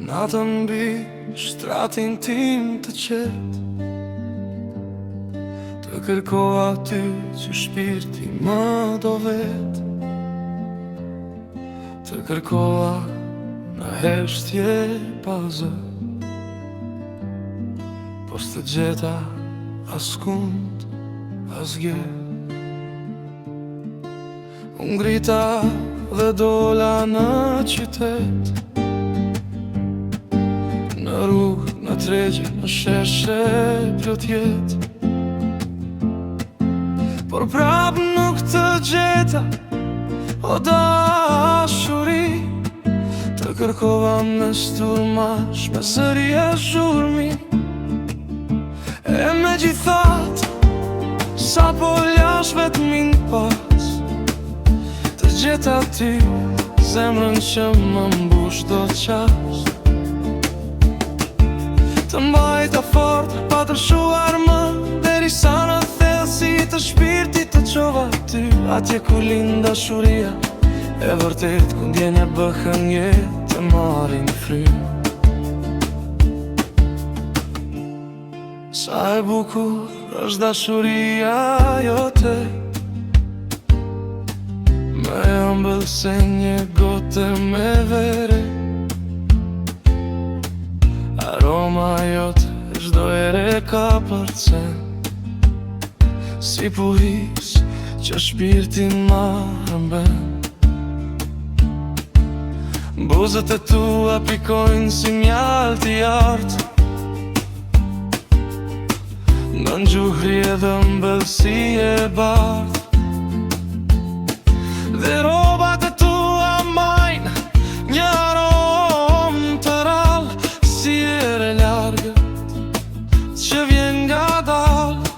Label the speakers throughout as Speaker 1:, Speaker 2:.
Speaker 1: Natën mbi shtratin tim të qetë, të kërkoha ty që shpirti më do vetë, të kërkoha në heshtje pa zë, po s'të gjeta askund, asgje. Unë ngrita dhe dola në qytet, në rrugë, në tregje, në sheshe plot jet, por prap nuk të gjeta, o dashuri, të kërkova me sturmash, me zëri e zhurmi. E me gjithat, sa po ljash vetmin pas, të gjeta ty, zemrën që më mbush do qas, të mbajta fort, pa të lshuar më, deri sa në thellësi të shpirtit të qova ty, atje ku lind dashuria, e vërtet ku ndjenja bëhen jetë të marrin fry. Sa e bukur është dashuria jote, më ëmbël se një gote me vere, aroma jote çdo ere ka përcen, si puhis që shpirtin ma rëmben. Buzët e tua pikojnë si mjalti i artë, në ngjuhri edhe ëmbëlsi e bardhë, dhe robat e tua majnë një aromë të rallë, si ere largët që vjen nga dalë,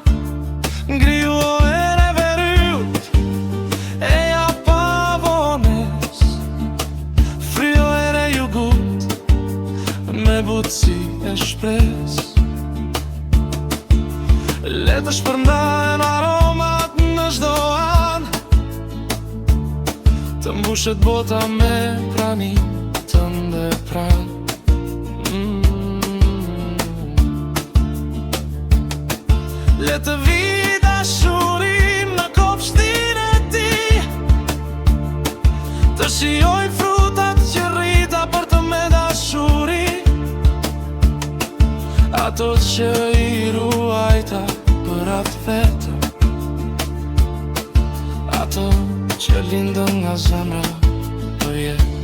Speaker 1: ngriu o ere veryut, e ja pavones, fryo ere jugut, me butësi e shpres. Le të shpërndahen aromat në çdo anë, të mbushet bota me pranin tënde pranë. Le të vi dashurim në kopshtin e ti, të shijoj frutat që rrita për të me dashuri, ato që i ruajta për atë vetëm, ato që lindën nga zemra për jetë.